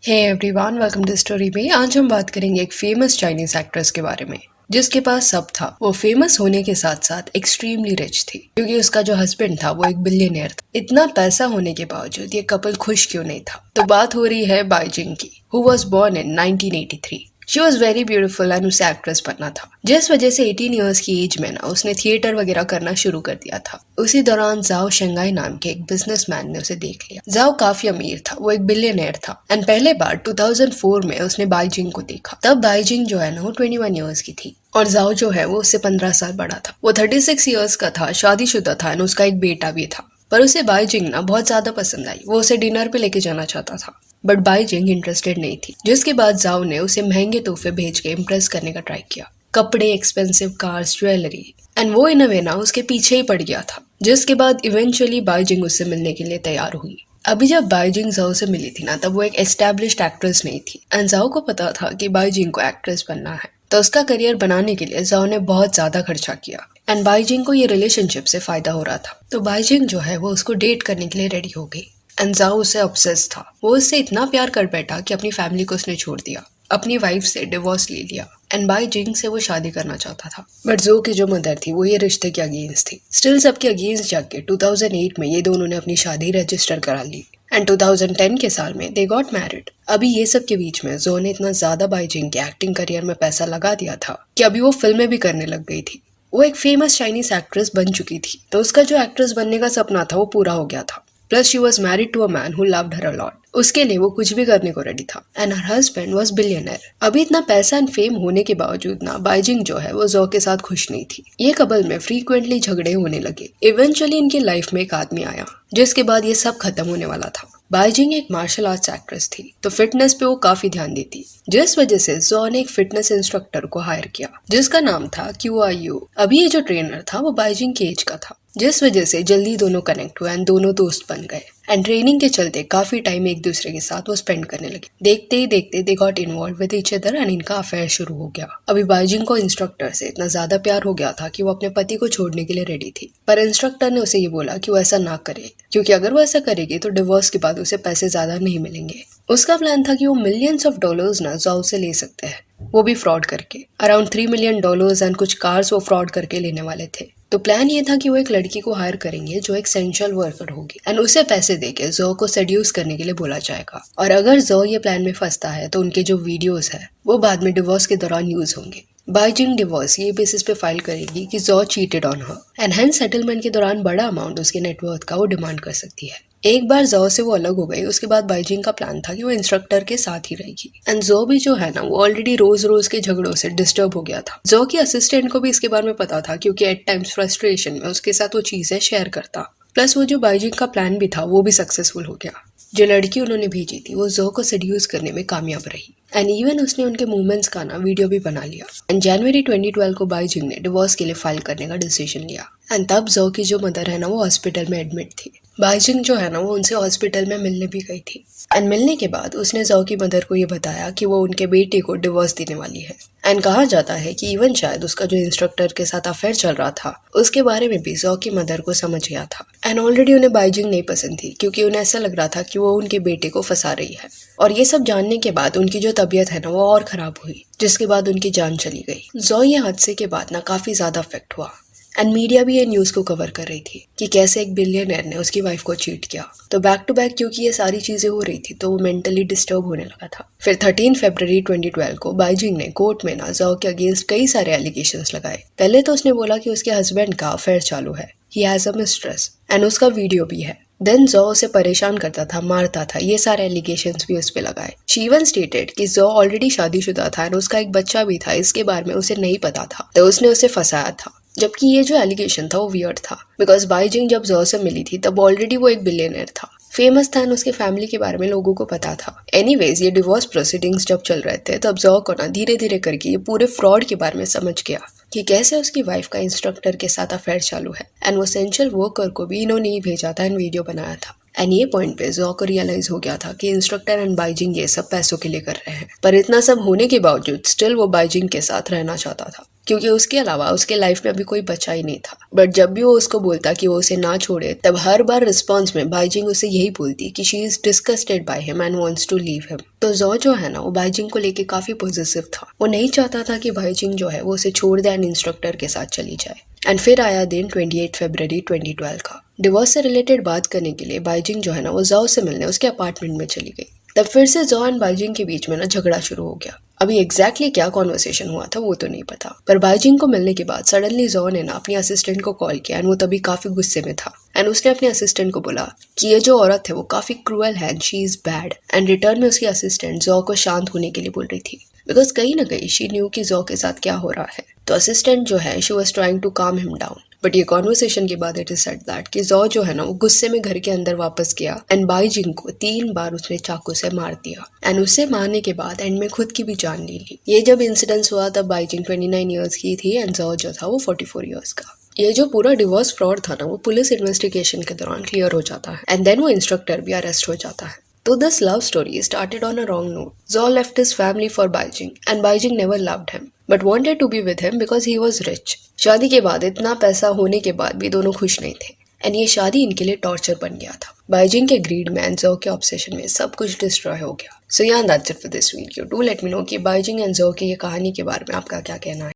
Hey everyone, welcome to story में। आज हम बात करेंगे एक फेमस चाइनीज एक्ट्रेस के बारे में जिसके पास सब था। वो फेमस होने के साथ साथ एक्सट्रीमली रिच थी क्योंकि उसका जो हस्बैंड था वो एक बिलियनियर था। इतना पैसा होने के बावजूद ये कपल खुश क्यों नहीं था? तो बात हो रही है बाइजिंग की, who was born in 1983। She was very beautiful and उसे एक्ट्रेस बनना था, जिस वजह से 18 ईयर्स की एज में ना उसने थिएटर वगैरह करना शुरू कर दिया था। उसी दौरान जाओ शंघाई नाम के एक बिजनेसमैन ने उसे देख लिया। जाओ काफी अमीर था, वो एक बिलियनियर था एंड पहले बार 2004 में उसने बाइजिंग को देखा। तब बाइजिंग जो है ना वो 21 ईयर्स की थी और जाओ जो है वो उससे 15 साल बड़ा था। वो 36 ईयर्स का था, शादीशुदा था एंड उसका एक बेटा भी था। पर उसे बाइजिंग ना बहुत ज्यादा पसंद आई। वो उसे डिनर पे लेके जाना चाहता था बट बाइजिंग इंटरेस्टेड नहीं थी। जिसके बाद जाओ ने उसे महंगे तोहफे भेज के इम्प्रेस करने का ट्राई किया, कपड़े, एक्सपेंसिव कार्स, ज्वेलरी, एंड वो इन अ वे ना उसके पीछे ही पड़ गया था। जिसके बाद इवेंचुअली बाइजिंग उससे मिलने के लिए तैयार हुई। अभी जब बाइजिंग जाओ से मिली थी ना तब वो एक एस्टैब्लिश्ड एक्ट्रेस नहीं थी एंड जाओ को पता था कि बाइजिंग को एक्ट्रेस बनना है। तो उसका करियर बनाने के लिए जाओ ने बहुत ज्यादा खर्चा किया एंड बाइजिंग को ये रिलेशनशिप से फायदा हो रहा था। तो बाइजिंग जो है वो उसको डेट करने के लिए रेडी हो गई एंड जाओ उसे ऑब्सेस्ड था। वो उससे इतना प्यार कर बैठा कि अपनी फैमिली को उसने छोड़ दिया, अपनी वाइफ से डिवोर्स ले लिया एंड बाइजिंग से वो शादी करना चाहता था। बट जो की जो मदर थी वो ये रिश्ते के अगेंस्ट थी। स्टिल सबके अगेंस्ट जाके 2008 में ये दोनों ने अपनी शादी रजिस्टर करा ली एंड 2010 के साल में दे गॉट मैरिड। अभी ये सब के बीच में जो ने इतना ज्यादा बाइजिंग के एक्टिंग करियर में पैसा लगा दिया था कि अभी वो फिल्में भी करने लग गई थी। वो एक फेमस चाइनीज एक्ट्रेस बन चुकी थी, तो उसका जो एक्ट्रेस बनने का सपना था वो पूरा हो गया था। Plus she was married to a man who loved her a lot. उसके लिए वो कुछ भी करने को रेडी था and her husband was billionaire. अभी इतना पैसा एंड फेम होने के बावजूद ना बाइजिंग जो है वो जो के साथ खुश नहीं थी। ये कपल में फ्रीक्वेंटली झगड़े होने लगे। इवेंचुअली इनकी लाइफ में एक आदमी आया जिसके बाद ये सब खत्म होने वाला था। बाइजिंग एक मार्शल आर्ट्स एक्ट्रेस थी तो फिटनेस पे वो काफी ध्यान देती, जिस वजह से जो ने एक फिटनेस इंस्ट्रक्टर को हायर किया जिसका नाम था QRU। अभी ये जो ट्रेनर था वो बाइजिंग के एज का था, जिस वजह से जल्दी दोनों कनेक्ट हुए एंड दोनों दोस्त बन गए एंड ट्रेनिंग के चलते काफी टाइम एक दूसरे के साथ वो स्पेंड करने लगे। देखते ही देखते they got involve with each other and इनका अफेयर शुरू हो गया। अभी बाइजिंग को इंस्ट्रक्टर से इतना ज्यादा प्यार हो गया था कि वो अपने पति को छोड़ने के लिए रेडी थी, पर इंस्ट्रक्टर ने उसे ये बोला कि वो ऐसा ना करे क्योंकि अगर वो ऐसा करेगी तो डिवोर्स के बाद उसे पैसे ज्यादा नहीं मिलेंगे। उसका प्लान था कि वो मिलियंस ऑफ डॉलर्स ना जाओ से ले सकते हैं, वो भी फ्रॉड करके। अराउंड $3 मिलियन एंड कुछ कार्स वो फ्रॉड करके लेने वाले थे। तो प्लान ये था कि वो एक लड़की को हायर करेंगे जो एक सेंट्रल वर्कर होगी एंड उसे पैसे देके जो को सेड्यूस करने के लिए बोला जाएगा। और अगर जो ये प्लान में फंसता है तो उनके जो वीडियोस है वो बाद में डिवोर्स के दौरान यूज होंगे। बाइजिंग डिवोर्स ये बेसिस पे फाइल करेगी कि जो cheated on her and hence settlement के दौरान बड़ा अमाउंट उसके नेटवर्थ का वो डिमांड कर सकती है। एक बार जो से वो अलग हो गई उसके बाद बाइजिंग का प्लान था कि वो इंस्ट्रक्टर के साथ ही रहेगी एंड जो भी जो है ना वो ऑलरेडी रोज रोज के झगड़ों से डिस्टर्ब हो गया था। जो की असिस्टेंट को भी इसके बारे में पता था क्योंकि एट टाइम्स फ्रस्ट्रेशन में उसके साथ वो चीजें शेयर करता। प्लस वो जो बाइजिंग का प्लान भी था वो भी सक्सेसफुल हो गया। जो लड़की उन्होंने भेजी थी वो जो को सेड्यूस करने में कामयाब रही एंड इवन उसने उनके मूवमेंट्स का ना वीडियो भी बना लिया एंड जनवरी 2012 को बाइजिंग ने डिवोर्स के लिए फाइल करने का डिसीजन लिया एंड तब जो की जो मदर है ना वो हॉस्पिटल में एडमिट थी। बाइजिंग जो है ना वो उनसे हॉस्पिटल में मिलने भी गई थी एंड मिलने के बाद उसने जो की मदर को ये बताया कि वो उनके बेटे को डिवोर्स देने वाली है एंड कहा जाता है कि इवन शायद उसका जो इंस्ट्रक्टर के साथ अफेयर चल रहा था उसके बारे में भी जो की मदर को समझ गया था एंड ऑलरेडी उन्हें बाइजिंग नहीं पसंद थी क्योंकि उन्हें ऐसा लग रहा था कि वो उनके बेटे को फंसा रही है। और ये सब जानने के बाद उनकी जो तबीयत है ना वो और खराब हुई जिसके बाद उनकी जान चली गई। जो ये हादसे के बाद ना काफी ज्यादा अफेक्ट हुआ एंड मीडिया भी ये न्यूज को कवर कर रही थी कि कैसे एक बिलियनर ने उसकी वाइफ को चीट किया। तो बैक टू बैक क्योंकि ये सारी चीजें हो रही थी तो वो मेंटली डिस्टर्ब होने लगा था। फिर 13 फरवरी 2012 को बाइजिंग ने कोर्ट में ना जाओ के अगेंस्ट कई सारे एलिगेशंस लगाए। पहले तो उसने बोला कि उसके हस्बैंड का अफेयर चालू है, he has a mistress and उसका वीडियो भी है। देन जो उसे परेशान करता था, मारता था, ये सारे एलिगेशंस भी उस पे लगाए। शी इवन स्टेटेड कि जो ऑलरेडी शादीशुदा था और उसका एक बच्चा भी था, इसके बारे में उसे नहीं पता था तो उसने उसे फंसाया था। जबकि ये जो एलिगेशन था वो वियर्ड था बिकॉज बाइजिंग जब जो से मिली थी तब ऑलरेडी वो एक बिलियनर था, फेमस था एंड उसके फैमिली के बारे में लोगों को पता था। एनीवेज ये डिवोर्स प्रोसीडिंग्स जब चल रहे थे तब जो को ना धीरे धीरे करके ये पूरे फ्रॉड के बारे में समझ गया कि कैसे उसकी वाइफ का इंस्ट्रक्टर के साथ अफेयर चालू है एंड वो एसेंशियल वर्कर को भी इन्होंने ही भेजा था एंड वीडियो बनाया था। एंड ये पॉइंट पे जो को रियलाइज हो गया था कि इंस्ट्रक्टर एंड बाइजिंग ये सब पैसों के लिए कर रहे हैं, पर इतना सब होने के बावजूद स्टिल वो बाइजिंग के साथ रहना चाहता था। क्योंकि उसके अलावा उसके लाइफ में अभी कोई बचा ही नहीं था। बट जब भी वो उसको बोलता कि वो उसे ना छोड़े, तब हर बार रिस्पॉन्स में बाइजिंग उसे यही बोलती कि she is disgusted by him and wants to leave him. तो जो है ना, वो बाइजिंग को लेके काफी पॉजिटिव था। वो नहीं चाहता था कि बाइजिंग जो है वो उसे छोड़ दे एंड इंस्ट्रक्टर के साथ चली जाए। एंड फिर आया दिन 28 फरवरी 2012 का। डिवोर्स से रिलेटेड बात करने के लिए बाइजिंग जो है ना, वो जाओ से मिलने उसके अपार्टमेंट में चली गई। तब फिर से जॉ एंड बाइजिंग के बीच में ना झगड़ा शुरू हो गया। अभी एग्जैक्टली क्या कॉन्वर्सेशन हुआ था वो तो नहीं पता, पर बाइजिंग को मिलने के बाद सडनली जॉ ने ना अपनी असिस्टेंट को कॉल किया एंड वो तभी काफी गुस्से में था। एंड उसने अपने असिस्टेंट को बोला कि ये जो औरत है वो काफी क्रूअल है and she is bad. And return में उसकी असिस्टेंट जॉ को शांत होने के लिए बोल रही थी, बिकॉज कहीं ना कहीं शी न्यू कि जॉ के साथ क्या हो रहा है। तो असिस्टेंट जो है शी वॉज ट्राइंग टू काम हिम डाउन। बट ये कॉन्वर्सेशन के बाद इट इज सेड दैट कि जॉ जो है ना, वो गुस्से में घर के अंदर वापस गया एंड बाइजिंग को 3 बार उसने चाकू से मार दिया। एंड उससे मारने के बाद एंड में खुद की भी जान ले ली। ये जब इंसिडेंस हुआ तब बाइजिंग 29 ईयर्स की थी एंड जॉ जो था वो 44 ईयर्स का। ये जो पूरा डिवोर्स फ्रॉड था ना, वो पुलिस इन्वेस्टिगेशन के दौरान क्लियर हो जाता है एंड देन वो इंस्ट्रक्टर भी अरेस्ट हो जाता है। So this love story started on a wrong note. Zhao left his family for Baijing and Baijing never loved him but wanted to be with him because he was rich. शादी के बाद इतना पैसा होने के बाद भी दोनों खुश नहीं थे एंड ये शादी इनके लिए टॉर्चर बन गया था। बाइजिंग के ग्रीड में एंड ज़ो के ऑब्सेशन में सब कुछ डिस्ट्रॉय हो गया। सो यार that's it for this video. Do let me know कि बाइजिंग एंड ज़ो की ये कहानी के बारे में आपका क्या कहना है।